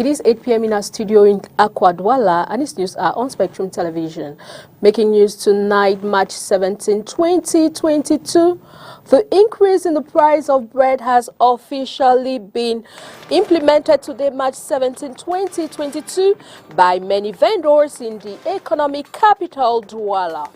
It is 8 p.m. in our studio in Akwa Douala, and these news are on Spectrum Television. Making news tonight, March 17, 2022. The increase in the price of bread has officially been implemented today, March 17, 2022, by many vendors in the economic capital, Douala.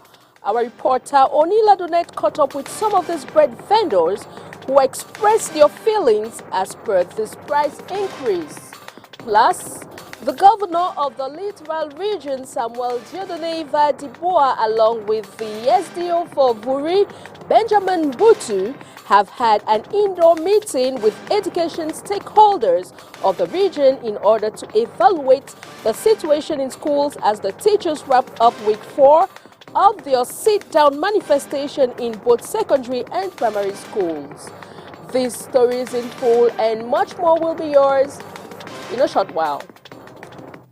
Our reporter Onila Donet caught up with some of these bread vendors who expressed their feelings as per this price increase. Plus, the governor of the Littoral Region, Samuel Dieudonné Dibois, along with the SDO for Buri, Benjamin Butu, have had an indoor meeting with education stakeholders of the region in order to evaluate the situation in schools as the teachers wrap up week 4 of their sit-down manifestation in both secondary and primary schools. These stories in full and much more will be yours in a short while.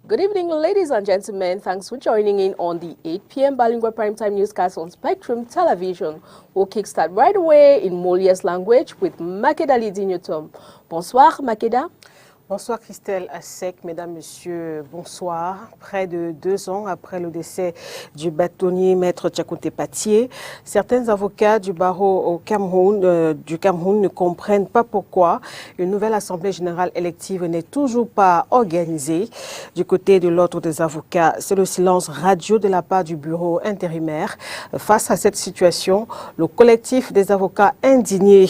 Good evening, ladies and gentlemen. Thanks for joining in on the 8 p.m. bilingual primetime newscast on Spectrum Television. We'll kickstart right away in Molière's language with Makeda Lidinyotom. Bonsoir, Makeda. Bonsoir Christelle Assec, mesdames, messieurs, bonsoir. Près de 2 ans après le décès du bâtonnier Maître Tchakounté Patié, certains avocats du barreau du Cameroun ne comprennent pas pourquoi une nouvelle assemblée générale élective n'est toujours pas organisée. Du côté de l'ordre des avocats, c'est le silence radio de la part du bureau intérimaire. Face à cette situation, le collectif des avocats indignés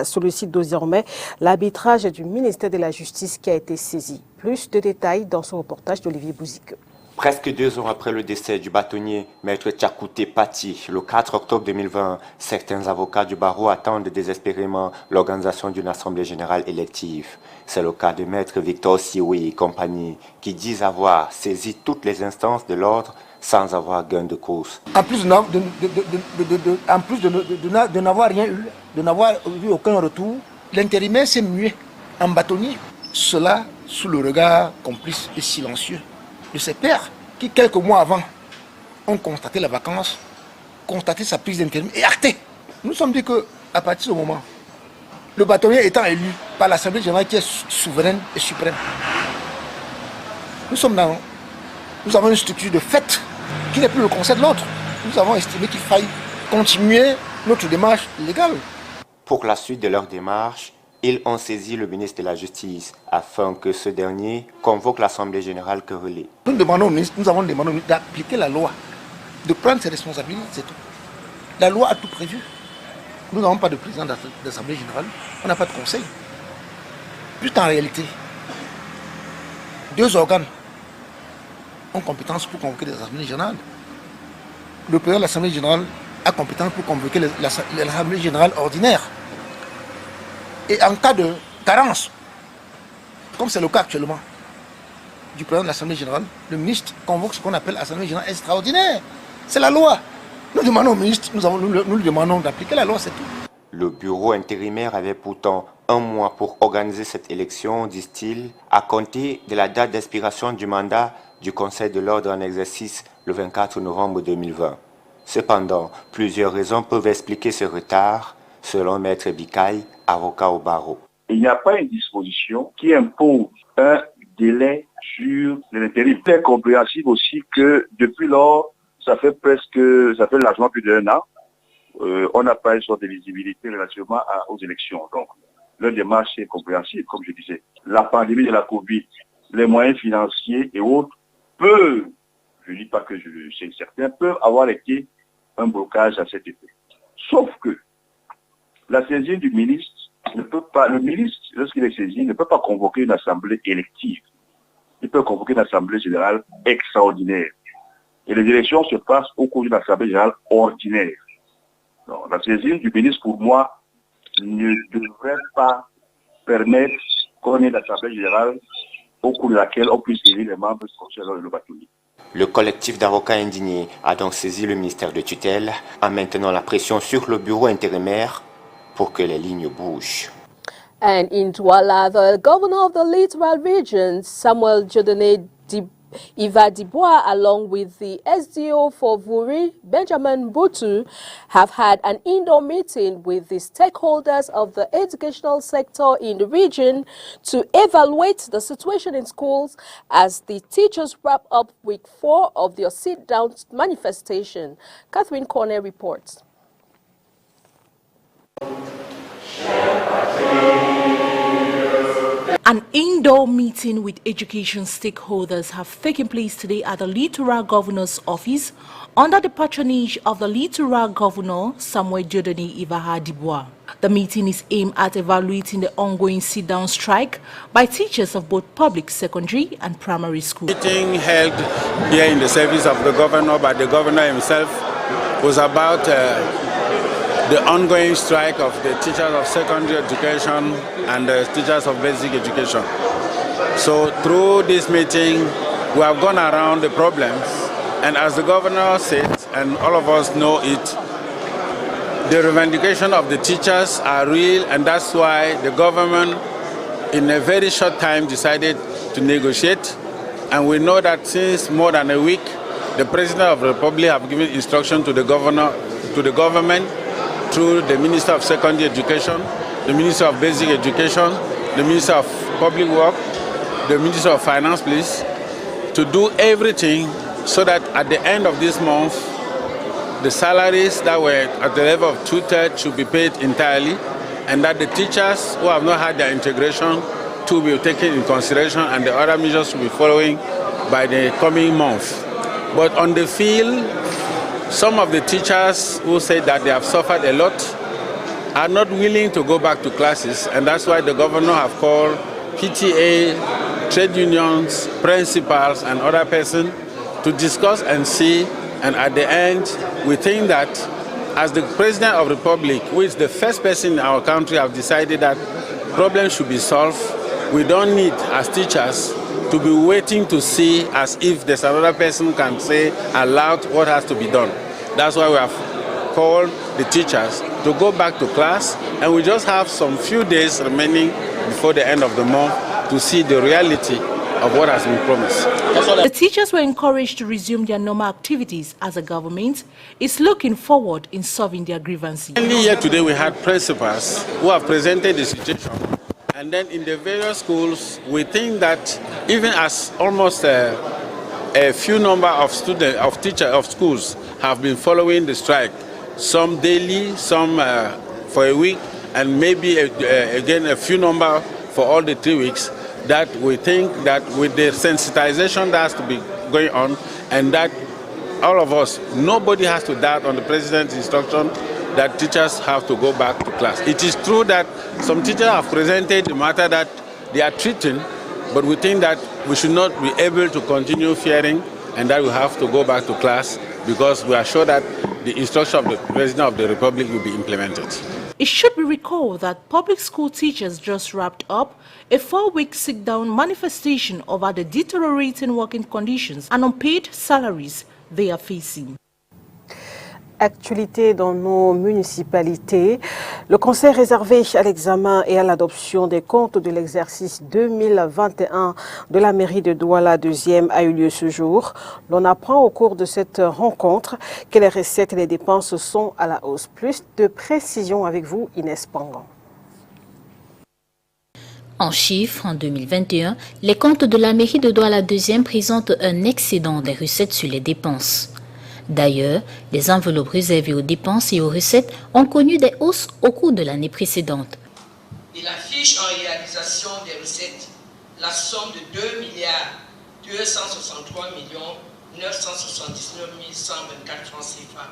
sollicite désormais l'arbitrage du ministère de la Justice qui a été saisi. Plus de détails dans ce reportage d'Olivier Bouzique. Presque 2 ans après le décès du bâtonnier Maître Tchakounté Patié, le 4 octobre 2020, certains avocats du barreau attendent désespérément l'organisation d'une assemblée générale élective. C'est le cas de Maître Victor Sioui et compagnie, qui disent avoir saisi toutes les instances de l'ordre sans avoir gain de cause. En plus de n'avoir rien eu, de n'avoir eu aucun retour, l'intérimaire s'est mué en bâtonnier. Cela sous le regard complice et silencieux de ses pairs qui, quelques mois avant, ont constaté la vacance, constaté sa prise d'intérim et acté. Nous sommes dit qu'à partir de ce moment, le bâtonnier étant élu par l'Assemblée générale qui est souveraine et suprême, nous avons une structure de fait qui n'est plus le conseil de l'autre. Nous avons estimé qu'il faille continuer notre démarche légale. Pour la suite de leur démarche, ils ont saisi le ministre de la Justice afin que ce dernier convoque l'Assemblée générale querellée. Nous avons demandé au ministre d'appliquer la loi, de prendre ses responsabilités, c'est tout. La loi a tout prévu. Nous n'avons pas de président d'Assemblée générale, on n'a pas de conseil. Plus en réalité, 2 organes ont compétence pour convoquer les assemblées générales. Le président de l'Assemblée générale a compétence pour convoquer l'Assemblée générale ordinaire. Et en cas de carence, comme c'est le cas actuellement, du président de l'Assemblée générale, le ministre convoque ce qu'on appelle l'Assemblée générale extraordinaire. C'est la loi. Nous demandons au ministre, nous lui demandons d'appliquer la loi, c'est tout. Le bureau intérimaire avait pourtant 1 mois pour organiser cette élection, disent-ils, à compter de la date d'expiration du mandat du Conseil de l'ordre en exercice le 24 novembre 2020. Cependant, plusieurs raisons peuvent expliquer ce retard, selon Maître Bikaï, avocat au barreau. Il n'y a pas une disposition qui impose un délai sur l'intérim. C'est compréhensible aussi que depuis lors, ça fait largement plus d'1 an, on n'a pas une sorte de visibilité relativement aux élections. Donc, leur démarche est compréhensible, comme je disais. La pandémie de la Covid, les moyens financiers et autres peuvent, je ne dis pas que c'est certain, peuvent avoir été un blocage à cet effet. Sauf que la saisine du ministre ne peut pas, le ministre, lorsqu'il est saisi, ne peut pas convoquer une assemblée élective. Il peut convoquer une assemblée générale extraordinaire. Et les élections se passent au cours d'une assemblée générale ordinaire. Donc, la saisine du ministre, pour moi, ne devrait pas permettre qu'on ait une assemblée générale au cours de laquelle on puisse élire les membres du conseil de le bâtonnier. Le collectif d'avocats indignés a donc saisi le ministère de tutelle en maintenant la pression sur le bureau intérimaire pour que les lignes bougent. And in Douala, the governor of the Littoral Region, Samuel Dieudonné Eva Dubois, along with the SDO for Vuri, Benjamin Butu, have had an indoor meeting with the stakeholders of the educational sector in the region to evaluate the situation in schools as the teachers wrap up week 4 of their sit-down manifestation. Catherine Corner reports. An indoor meeting with education stakeholders have taken place today at the Littoral Governor's office under the patronage of the Littoral Governor Samuel Dieudonné Ivaha Dubois. The meeting is aimed at evaluating the ongoing sit-down strike by teachers of both public, secondary and primary schools. Meeting held here in the service of the governor by the governor himself was about the ongoing strike of the teachers of secondary education and the teachers of basic education. So through this meeting, we have gone around the problems, and as the governor said, and all of us know it, the revendication of the teachers are real, and that's why the government in a very short time decided to negotiate. And we know that since more than a week, the President of the Republic have given instruction to the governor, to the government, through the Minister of Secondary Education, the Minister of Basic Education, the Minister of Public Work, the Minister of Finance, please, to do everything so that at the end of this month, the salaries that were at the level of 2/3 should be paid entirely, and that the teachers who have not had their integration to be taken in consideration, and the other measures will be following by the coming month. But on the field, some of the teachers who say that they have suffered a lot are not willing to go back to classes, and that's why the governor have called PTA, trade unions, principals, and other persons to discuss and see. And at the end, we think that as the President of the Republic, who is the first person in our country, have decided that problems should be solved, we don't need, as teachers, to be waiting to see as if there's another person can say aloud what has to be done. That's why we have called the teachers to go back to class, and we just have some few days remaining before the end of the month to see the reality of what has been promised. The teachers were encouraged to resume their normal activities as the government is looking forward in solving their grievances. Only here today we had principals who have presented the situation. And then in the various schools, we think that even as almost a few number of students, of teachers, of schools have been following the strike, some daily, some for a week, and maybe again a few number for all the 3 weeks, that we think that with the sensitization that has to be going on, and that all of us, nobody has to doubt on the President's instruction that teachers have to go back to class. It is true that some teachers have presented the matter that they are treating, but we think that we should not be able to continue fearing, and that we have to go back to class because we are sure that the instruction of the President of the Republic will be implemented. It should be recalled that public school teachers just wrapped up a 4-week sit-down manifestation over the deteriorating working conditions and unpaid salaries they are facing. Actualité dans nos municipalités. Le conseil réservé à l'examen et à l'adoption des comptes de l'exercice 2021 de la mairie de Douala 2e a eu lieu ce jour. L'on apprend au cours de cette rencontre que les recettes et les dépenses sont à la hausse. Plus de précision avec vous, Inès Pangan. En chiffres, en 2021, les comptes de la mairie de Douala 2e présentent un excédent des recettes sur les dépenses. D'ailleurs, les enveloppes réservées aux dépenses et aux recettes ont connu des hausses au cours de l'année précédente. Il affiche en réalisation des recettes la somme de 2,263,979,124 francs CFA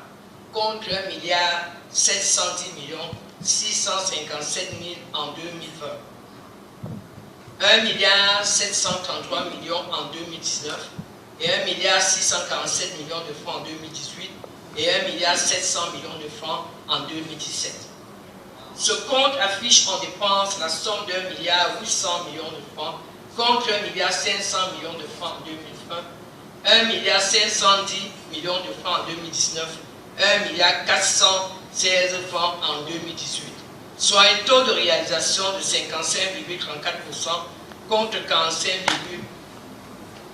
contre 1,710,657,000 en 2020. 1,733,000,000 en 2019 et 1,647,000,000 de francs en 2018 et 1,700,000,000 de francs en 2017. Ce compte affiche en dépenses la somme d'1,800,000,000 de francs contre 1,500,000,000 de francs en 2020, 1,510,000,000 de francs en 2019, 1,416 francs en 2018, soit un taux de réalisation de 55,34% contre 45,8%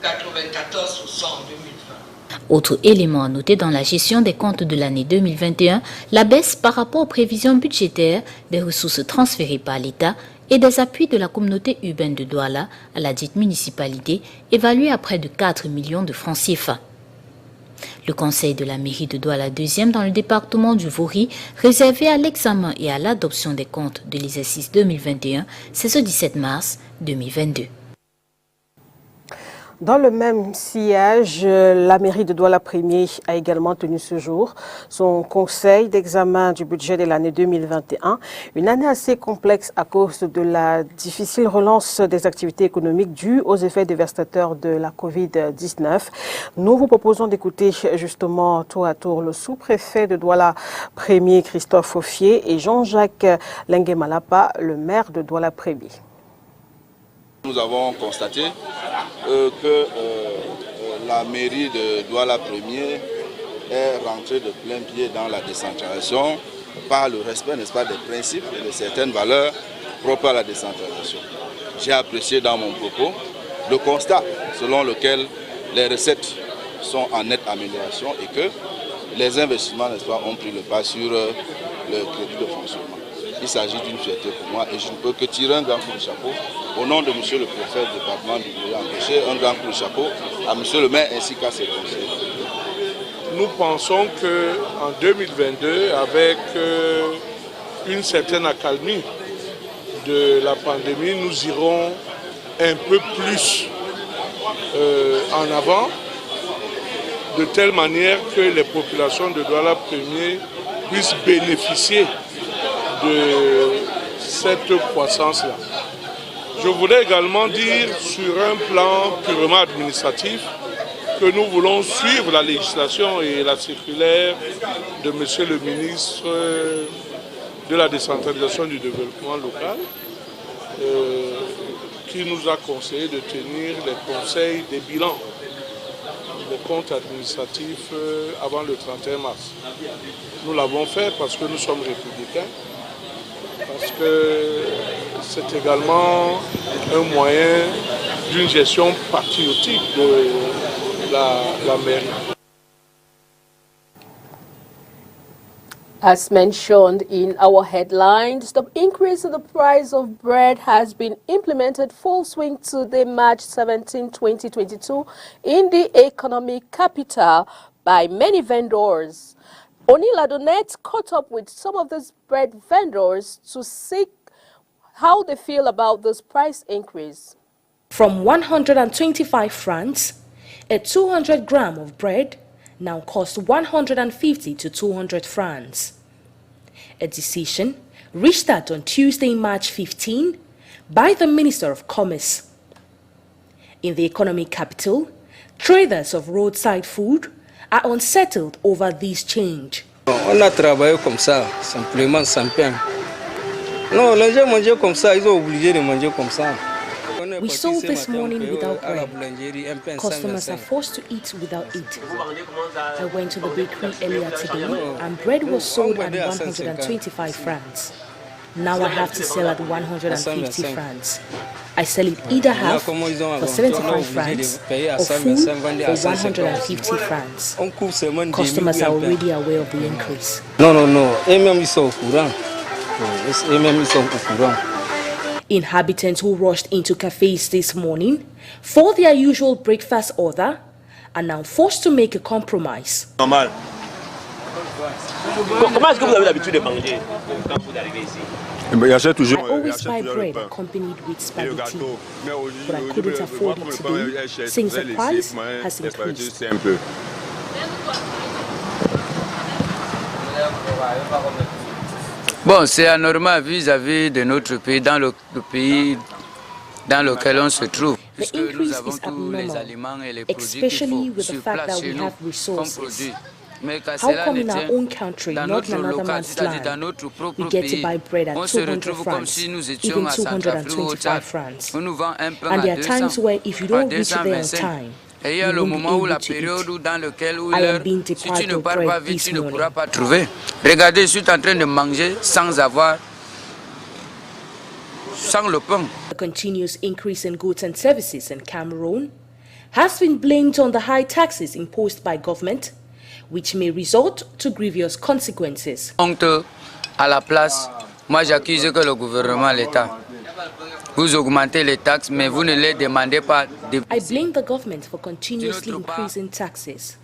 94% en 2020. Autre élément à noter dans la gestion des comptes de l'année 2021, la baisse par rapport aux prévisions budgétaires des ressources transférées par l'État et des appuis de la communauté urbaine de Douala à la dite municipalité, évaluée à près de 4 millions de francs CFA. Le conseil de la mairie de Douala 2e dans le département du Vori, réservé à l'examen et à l'adoption des comptes de l'exercice 2021, c'est ce 17 mars 2022. Dans le même sillage, la mairie de Douala 1er a également tenu ce jour son conseil d'examen du budget de l'année 2021. Une année assez complexe à cause de la difficile relance des activités économiques dues aux effets dévastateurs de la Covid-19. Nous vous proposons d'écouter justement tour à tour le sous-préfet de Douala 1er, Christophe Offier, et Jean-Jacques Lenguemalapa, le maire de Douala 1er. Nous avons constaté que la mairie de Douala 1er est rentrée de plein pied dans la décentralisation par le respect, n'est-ce pas, des principes et de certaines valeurs propres à la décentralisation. J'ai apprécié dans mon propos le constat selon lequel les recettes sont en nette amélioration et que les investissements, n'est-ce pas, ont pris le pas sur le crédit de fonctionnement. Il s'agit d'une fierté pour moi et je ne peux que tirer un grand coup de chapeau au nom de monsieur le préfet du département du Vori, un grand coup de chapeau à monsieur le maire ainsi qu'à ses conseillers. Nous pensons qu'en 2022, avec une certaine accalmie de la pandémie, nous irons un peu plus en avant, de telle manière que les populations de Douala 1er puissent bénéficier de cette croissance-là. Je voulais également dire sur un plan purement administratif que nous voulons suivre la législation et la circulaire de monsieur le ministre de la décentralisation du développement local qui nous a conseillé de tenir les conseils des bilans des comptes administratifs avant le 31 mars. Nous l'avons fait parce que nous sommes républicains, parce que c'est également un moyen d'une gestion patriotique de la mairie. As mentioned in our headlines, the increase in the price of bread has been implemented full swing today, March 17, 2022, in the economic capital by many vendors. Onila Donet caught up with some of these bread vendors to see how they feel about this price increase. From 125 francs, a 200 gram of bread now costs 150 to 200 francs. A decision reached out on Tuesday, March 15, by the Minister of Commerce. In the economic capital, traders of roadside food are unsettled over this change. On a travaillé comme ça, simplement sans pain. Non, les gens mangent comme ça, ils sont obligés de manger comme ça. We sold this morning without bread. Customers are forced to eat without it. I went to the bakery earlier today and bread was sold at 125 francs. Now I have to sell at 150 francs. I sell it either half for 75 francs or full for 150 francs. Customers are already aware of the increase. Non, eux-mêmes ils sont au courant. Eux-mêmes ils sont au courant. Inhabitants who rushed into cafes this morning for their usual breakfast order are now forced to make a compromise. Normal. Comment est-ce que vous avez l'habitude de manger quand vous arrivez ici? I always buy bread accompanied with spaghetti, but I couldn't afford it today since the price has increased. Bon, c'est anormal vis-à-vis de notre pays, dans le pays dans lequel on se trouve. The increase is abnormal, especially with the fact that we have resources. How come in our own country, not in another man's land, we get to buy bread at 200 francs, even 225 francs? And there are times where if you don't reach there on time, et il y a le moment où la période dans laquelle si tu ne pars pas vite, tu ne pourras pas trouver. Regardez, je suis en train de manger sans le pain. The continuous increase in goods and services in Cameroon has been blamed on the high taxes imposed by government, which may result to grievous consequences. Donc, à la place, moi j'accuse que le gouvernement, l'État, vous augmentez les taxes, mais vous ne les demandez pas. I blame the government for continuously increasing taxes.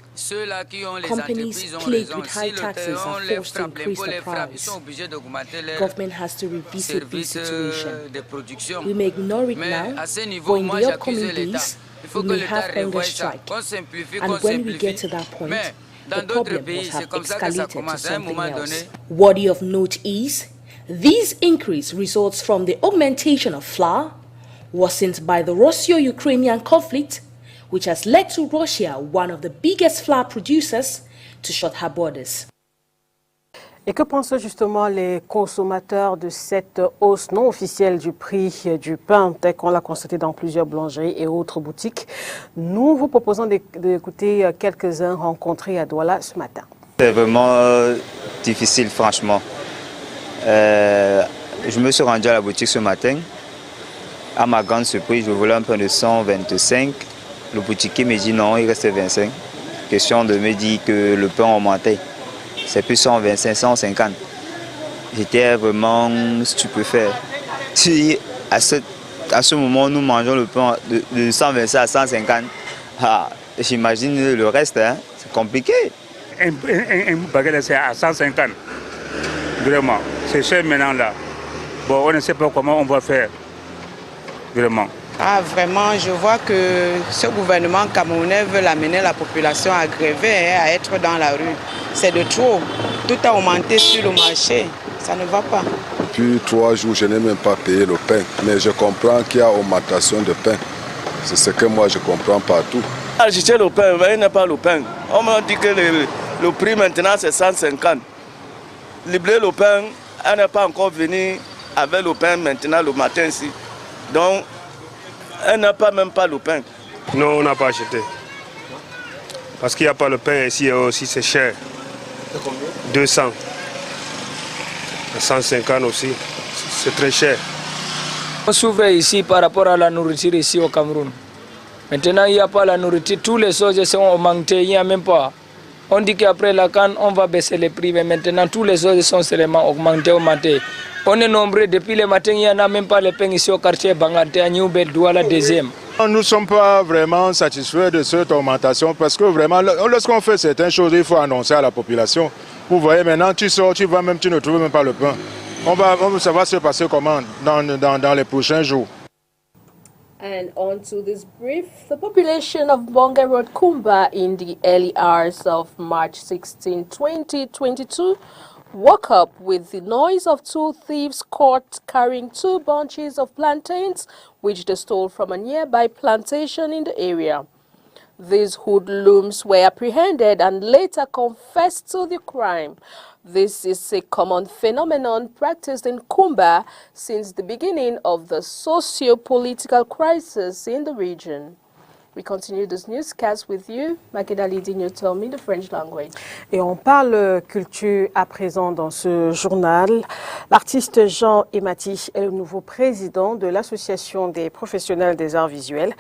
Companies plagued with high taxes are forced to increase the price. Government has to revisit this situation. We may ignore it now, but in the upcoming days, we may have hunger strike. And when we get to that point, the problem will have escalated to something else. Worthy of note is, this increase results from the augmentation of flour, worsened by the Russo-Ukrainian conflict, which has led to Russia, one of the biggest flour producers, to shut her borders. Et que pensent justement les consommateurs de cette hausse non officielle du prix du pain, tel qu'on l'a constaté dans plusieurs boulangeries et autres boutiques? Nous vous proposons d'écouter quelques-uns rencontrés à Douala ce matin. C'est vraiment difficile, franchement. Je me suis rendu à la boutique ce matin. À ma grande surprise, je voulais un pain de 125. Le boutiquier me dit non, il reste 25. Question de me dire que le pain augmentait. C'est plus 125, 150. J'étais vraiment stupéfait. Si à ce moment, nous mangeons le pain de 125 à 150, j'imagine le reste, hein, c'est compliqué. Un baguette, c'est à 150. Vraiment, c'est cher maintenant là. Bon, on ne sait pas comment on va faire. Vraiment. Ah, vraiment, je vois que ce gouvernement camerounais veut amener la population à gréver, à être dans la rue. C'est de trop. Tout a augmenté sur le marché. Ça ne va pas. Depuis 3 jours, je n'ai même pas payé le pain. Mais je comprends qu'il y a augmentation de pain. C'est ce que moi je comprends partout. Acheter le pain, il n'est pas le pain. On m'a dit que le prix maintenant c'est 150. Le blé, le pain, elle n'est pas encore venue avec le pain maintenant le matin ici. Donc, elle n'a pas même pas le pain. Non, on n'a pas acheté. Parce qu'il n'y a pas le pain ici aussi, c'est cher. C'est combien? 200. 150 aussi. C'est très cher. On souffre ici par rapport à la nourriture ici au Cameroun. Maintenant, il n'y a pas la nourriture. Tous les choses sont augmentées. Il n'y a même pas. On dit qu'après la canne, on va baisser les prix. Mais maintenant, tous les choses sont seulement augmentées. On est nombreux, depuis le matin, il n'y en a même pas les pains ici au quartier Banganté, à Newbel, Douala, deuxième. Nous ne sommes pas vraiment satisfaits de cette augmentation parce que vraiment, lorsqu'on fait certaines choses, il faut annoncer à la population. Vous voyez, maintenant, tu sors, tu vas même, tu ne trouves même pas le pain. Ça va se passer comment dans les prochains jours. And on to this brief, the population of Bonga Road, Kumba, in the early hours of March 16, 2022, woke up with the noise of 2 thieves caught carrying 2 bunches of plantains, which they stole from a nearby plantation in the area. These hoodlums were apprehended and later confessed to the crime. This is a common phenomenon practiced in Kumba since the beginning of the socio-political crisis in the region. We continue this newscast with you. Makeda Lidinho told me the French language. Et on parle culture à présent dans ce journal. L'artiste Jean Emati est le nouveau président de l'Association des professionnels des arts visuels.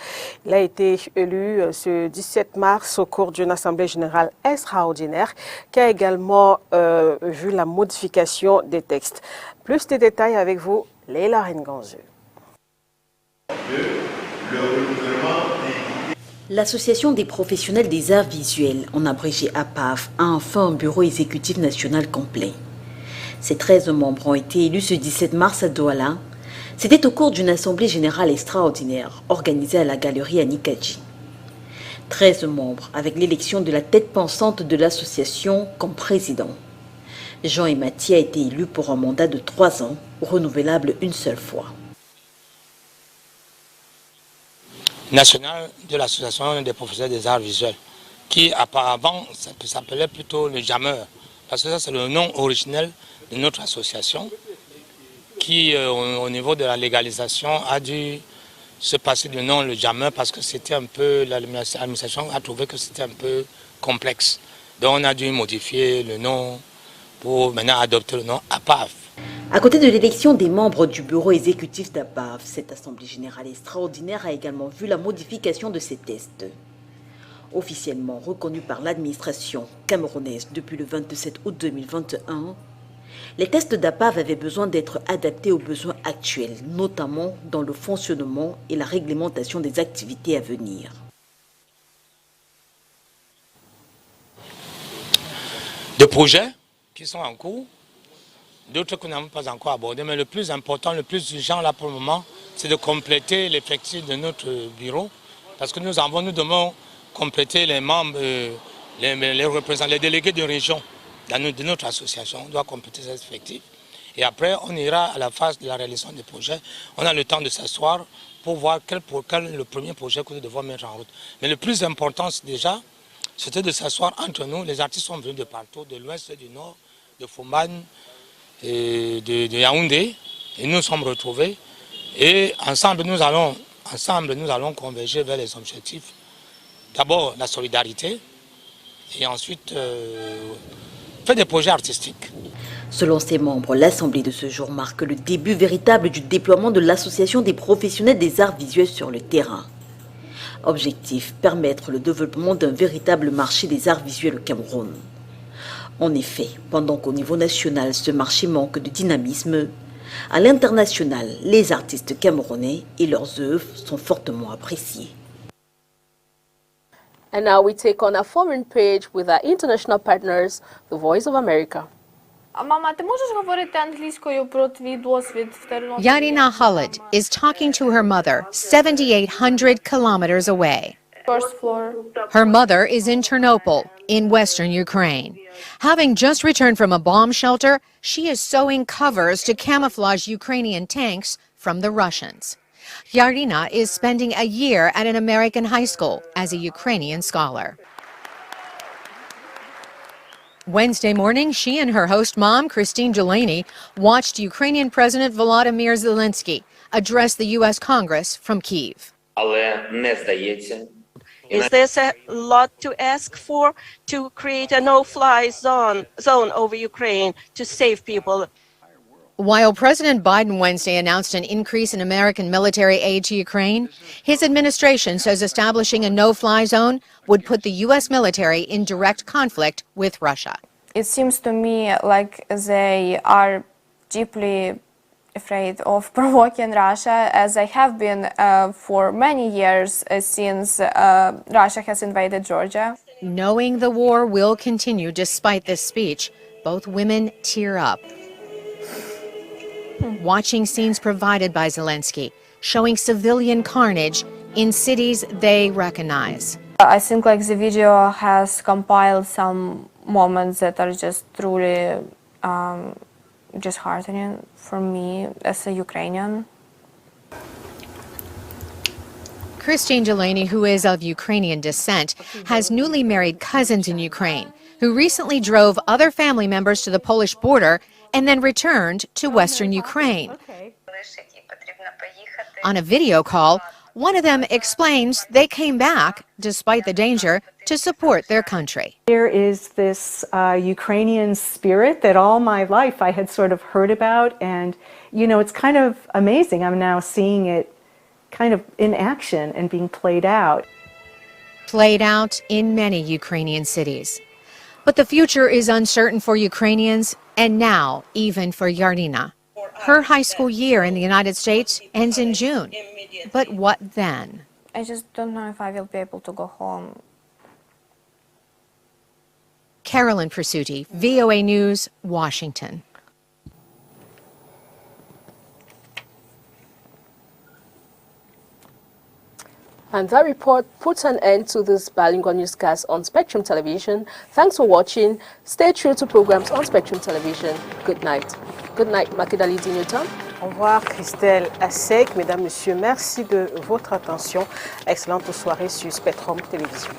Il a été élu ce 17 mars au cours d'une assemblée générale extraordinaire qui a également vu la modification des textes. Plus de détails avec vous, Leila Renganzeu. L'Association des professionnels des arts visuels, en abrégé APAV, a enfin un bureau exécutif national complet. Ses 13 membres ont été élus ce 17 mars à Douala. C'était au cours d'une assemblée générale extraordinaire organisée à la galerie Anikadji. 13 membres avec l'élection de la tête pensante de l'association comme président. Jean Emati a été élu pour un mandat de 3 ans, renouvelable une seule fois. National de l'association des professionnels des arts visuels, qui auparavant s'appelait plutôt le Jammer, parce que ça c'est le nom originel de notre association, qui au niveau de la légalisation a dû se passer du nom le Jammer parce que c'était un peu, l'administration a trouvé que c'était un peu complexe. Donc on a dû modifier le nom pour maintenant adopter le nom APAV. À côté de l'élection des membres du bureau exécutif d'APAV, cette assemblée générale extraordinaire a également vu la modification de ces tests. Officiellement reconnus par l'administration camerounaise depuis le 27 août 2021, les tests d'APAV avaient besoin d'être adaptés aux besoins actuels, notamment dans le fonctionnement et la réglementation des activités à venir. Des projets qui sont en cours, d'autres que nous n'avons pas encore abordés, mais le plus important, le plus urgent là pour le moment, c'est de compléter l'effectif de notre bureau, parce que nous devons compléter les membres, les représentants, les délégués de région de notre association. On doit compléter cet effectif. Et après, on ira à la phase de la réalisation des projets. On a le temps de s'asseoir pour voir quel est le premier projet que nous devons mettre en route. Mais le plus important, déjà, c'était de s'asseoir entre nous. Les artistes sont venus de partout, de l'ouest et du nord, de Foumbane, et de Yaoundé, et nous sommes retrouvés et ensemble nous allons converger vers les objectifs. D'abord la solidarité et ensuite faire des projets artistiques. Selon ses membres, l'assemblée de ce jour marque le début véritable du déploiement de l'association des professionnels des arts visuels sur le terrain. Objectif, permettre le développement d'un véritable marché des arts visuels au Cameroun. En effet, pendant qu'au niveau national, ce marché manque de dynamisme, à l'international, les artistes camerounais et leurs œuvres sont fortement appréciés. And now we take on our foreign page with our international partners, the Voice of America. Mama, ти можеш говорити англійською про твій досвід в Тернопіль? Yarina Khalid is talking to her mother 7,800 kilometers away. First floor. Her mother is in Ternopil, in western Ukraine. Having just returned from a bomb shelter, she is sewing covers to camouflage Ukrainian tanks from the Russians. Yarina is spending a year at an American high school as a Ukrainian scholar. Wednesday morning, she and her host mom, Christine Delaney, watched Ukrainian President Volodymyr Zelensky address the U.S. Congress from Kyiv. Is this a lot to ask for, to create a no-fly zone over Ukraine to save people? While President Biden Wednesday announced an increase in American military aid to Ukraine, his administration says establishing a no-fly zone would put the U.S. military in direct conflict with Russia. It seems to me like they are deeply afraid of provoking Russia, as they have been for many years since Russia has invaded Georgia. Knowing the war will continue despite this speech, both women tear up. Watching scenes provided by Zelensky, showing civilian carnage in cities they recognize. I think like the video has compiled some moments that are just truly disheartening for me as a Ukrainian. Christine Delaney, who is of Ukrainian descent, has newly married cousins in Ukraine who recently drove other family members to the Polish border and then returned to Western Ukraine. On a video call, one of them explains they came back, despite the danger, to support their country. There is this Ukrainian spirit that all my life I had sort of heard about, and you know, it's kind of amazing. I'm now seeing it kind of in action and being played out. Played out in many Ukrainian cities. But the future is uncertain for Ukrainians, and now even for Yarina. Her high school year in the United States ends in June. But what then? I just don't know if I will be able to go home. Carolyn Pursuti, VOA News, Washington. And that report puts an end to this bilingual newscast on Spectrum Television. Thanks for watching. Stay true to programs on Spectrum Television. Good night. Good night, Makidali Newton. Au revoir, Christelle Assek. Mesdames, Messieurs, merci de votre attention. Excellente soirée sur Spectrum Télévision.